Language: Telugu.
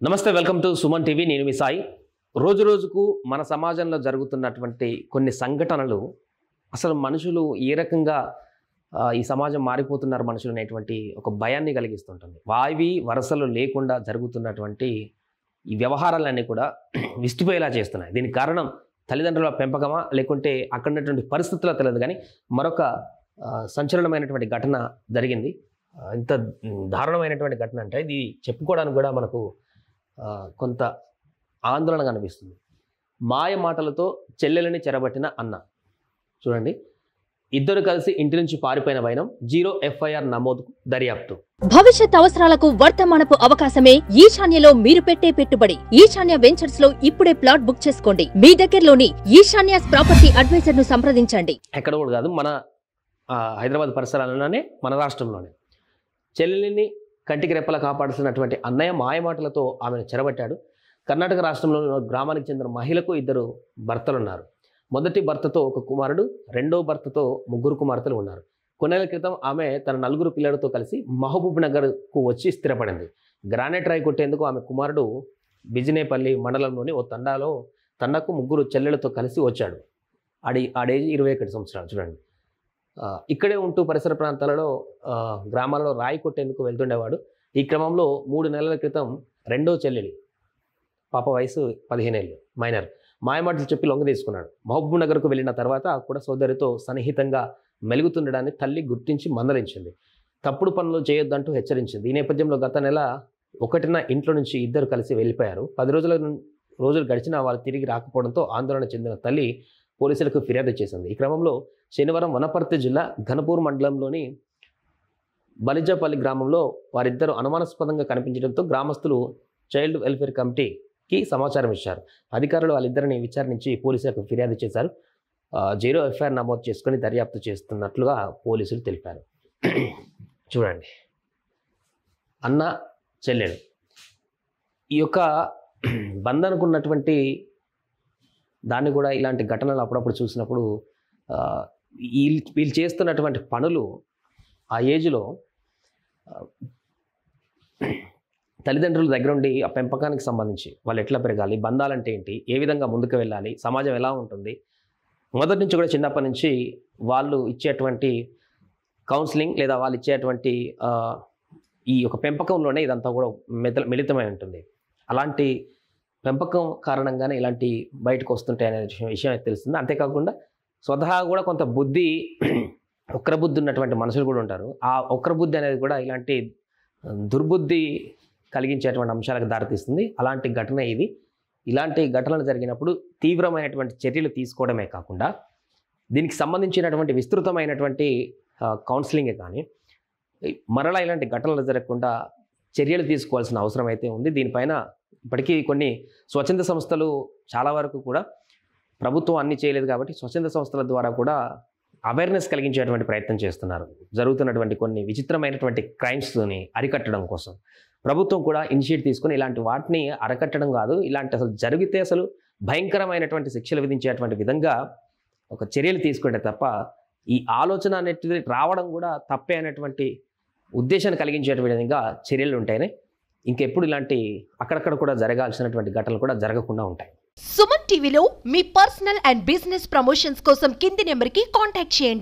నమస్తే, వెల్కమ్ టు సుమన్ టీవీ. నేను మీ సాయి. రోజు రోజుకు మన సమాజంలో జరుగుతున్నటువంటి కొన్ని సంఘటనలు అసలు మనుషులు ఏ రకంగా ఈ సమాజం మారిపోతున్నారు మనుషులు అనేటువంటి ఒక భయాన్ని కలిగిస్తుంటుంది. వావి వరసలు లేకుండా జరుగుతున్నటువంటి ఈ వ్యవహారాలన్నీ కూడా విస్తుపోయేలా చేస్తున్నాయి. దీనికి కారణం తల్లిదండ్రుల పెంపకమా లేకుంటే అక్కడ ఉన్నటువంటి పరిస్థితుల్లో తెలియదు, కానీ మరొక సంచలనమైనటువంటి ఘటన జరిగింది. ఇంత దారుణమైనటువంటి ఘటన అంటే ఇది చెప్పుకోవడానికి కూడా మనకు కొంత ఆందోళన కనిపిస్తుంది. మాయ మాటలతో చెల్లెలని చెరబట్టిన అన్న. చూడండి, ఇద్దరు కలిసి ఇంటి నుంచి పారిపోయిన వైనం, 0 FIR నమోదుకు దర్యాప్తు. భవిష్యత్ అవసరాలకు వర్తమానపు అవకాశమే ఈశాన్యలో మీరు పెట్టే పెట్టుబడి. ఈశాన్య వెంచర్స్ లో ఇప్పుడే ప్లాట్ బుక్ చేసుకోండి. మీ దగ్గరలోని ఈశాన్య ప్రాపర్టీ అడ్వైజర్ ను సంప్రదించండి. ఎక్కడ కూడా కాదు, మన హైదరాబాద్ పరిసరాలలోనే, మన రాష్ట్రంలోనే చెల్లెలిని కంటికి రెప్పలా కాపాడుతున్నటువంటి అన్నయ్య మాయమాటలతో ఆమెను చెరబట్టాడు. కర్ణాటక రాష్ట్రంలోని గ్రామానికి చెందిన మహిళకు 2 భర్తలున్నారు. మొదటి భర్తతో ఒక కుమారుడు, రెండో భర్తతో 3 కుమార్తెలు ఉన్నారు. కొన్నేళ్ల క్రితం ఆమె తన 4 పిల్లలతో కలిసి మహబూబ్ నగర్కు వచ్చి స్థిరపడింది. గ్రానైట్ రాయి కొట్టేందుకు ఆమె కుమారుడు బిజినేపల్లి మండలంలోని ఓ తండాకు 3 చెల్లెలతో కలిసి వచ్చాడు. ఆడేజ్ 21 సంవత్సరాలు. చూడండి, ఇక్కడే ఉంటూ పరిసర ప్రాంతాలలో గ్రామాలలో రాయి కొట్టేందుకు వెళ్తుండేవాడు. ఈ క్రమంలో 3 నెలల క్రితం రెండో చెల్లెలి, పాప వయసు 15 ఏళ్ళు, మైనర్, మాయమాటలు చెప్పి లొంగ తీసుకున్నాడు. మహబూబ్ నగర్కు వెళ్ళిన తర్వాత కూడా సోదరితో సన్నిహితంగా మెలుగుతుండడాన్ని తల్లి గుర్తించి మందలించింది. తప్పుడు పనులు చేయొద్దంటూ హెచ్చరించింది. ఈ నేపథ్యంలో గత నెల 1న ఇంట్లో నుంచి ఇద్దరు కలిసి వెళ్ళిపోయారు. 10 రోజులు గడిచినా వాళ్ళు తిరిగి రాకపోవడంతో ఆందోళన చెందిన తల్లి పోలీసులకు ఫిర్యాదు చేసింది. ఈ క్రమంలో శనివారం వనపర్తి జిల్లా ఘనపూర్ మండలంలోని బలిజపల్లి గ్రామంలో వారిద్దరూ అనుమానాస్పదంగా కనిపించడంతో గ్రామస్తులు చైల్డ్ వెల్ఫేర్ కమిటీకి సమాచారం ఇచ్చారు. అధికారులు వాళ్ళిద్దరిని విచారించి పోలీసులకు ఫిర్యాదు చేశారు. 0 FIR నమోదు చేసుకుని దర్యాప్తు చేస్తున్నట్లుగా పోలీసులు తెలిపారు. చూడండి, అన్న చెల్లెలు ఈ యొక్క బంధానికి ఉన్నటువంటి దాన్ని కూడా ఇలాంటి ఘటనలు అప్పుడప్పుడు చూసినప్పుడు వీళ్ళు చేస్తున్నటువంటి పనులు ఆ ఏజ్లో తల్లిదండ్రుల దగ్గర ఉండి ఆ పెంపకానికి సంబంధించి వాళ్ళు ఎట్లా పెరగాలి, బంధాలంటే ఏంటి, ఏ విధంగా ముందుకు వెళ్ళాలి, సమాజం ఎలా ఉంటుంది, మొదటి నుంచి కూడా చిన్నప్పటి నుంచి వాళ్ళు ఇచ్చేటువంటి కౌన్సిలింగ్ లేదా వాళ్ళు ఇచ్చేటువంటి ఈ యొక్క పెంపకంలోనే ఇదంతా కూడా మిళితమై ఉంటుంది. అలాంటి పెంపకం కారణంగానే ఇలాంటి బయటకు వస్తుంటాయి అనే విషయం అయితే తెలుస్తుంది. అంతేకాకుండా స్వతహా కూడా కొంత బుద్ధి, వక్రబుద్ధి ఉన్నటువంటి మనుషులు కూడా ఉంటారు. ఆ వక్రబుద్ధి అనేది కూడా ఇలాంటి దుర్బుద్ధి కలిగించేటువంటి అంశాలకు దారితీస్తుంది. అలాంటి ఘటన ఇది. ఇలాంటి ఘటనలు జరిగినప్పుడు తీవ్రమైనటువంటి చర్యలు తీసుకోవడమే కాకుండా దీనికి సంబంధించినటువంటి విస్తృతమైనటువంటి కౌన్సిలింగే కానీ మరలా ఇలాంటి ఘటనలు జరగకుండా చర్యలు తీసుకోవాల్సిన అవసరం అయితే ఉంది. దీనిపైన ఇప్పటికీ కొన్ని స్వచ్ఛంద సంస్థలు చాలా వరకు కూడా, ప్రభుత్వం అన్ని చేయలేదు కాబట్టి స్వచ్ఛంద సంస్థల ద్వారా కూడా అవేర్నెస్ కలిగించేటువంటి ప్రయత్నం చేస్తున్నారు. జరుగుతున్నటువంటి కొన్ని విచిత్రమైనటువంటి క్రైమ్స్ని అరికట్టడం కోసం ప్రభుత్వం కూడా ఇనిషియేట్ తీసుకొని ఇలాంటి వాటిని అరికట్టడం కాదు, ఇలాంటి అసలు జరిగితే అసలు భయంకరమైనటువంటి శిక్షలు విధించేటువంటి విధంగా ఒక చర్యలు తీసుకుంటే తప్ప ఈ ఆలోచన అనేది రావడం కూడా తప్పే అనేటువంటి ఉద్దేశాన్ని కలిగించేటువంటి విధంగా చర్యలు ఉంటాయని ఇంకెప్పుడు ఇలాంటి అక్కడక్కడ కూడా జరగాల్సినటువంటి ఘటనలు కూడా జరగకుండా ఉంటాయి. సుమన్ టీవీలో మీ పర్సనల్ అండ్ బిజినెస్ ప్రమోషన్స్ కోసం కింది నెంబర్కి కాంటాక్ట్ చేయండి.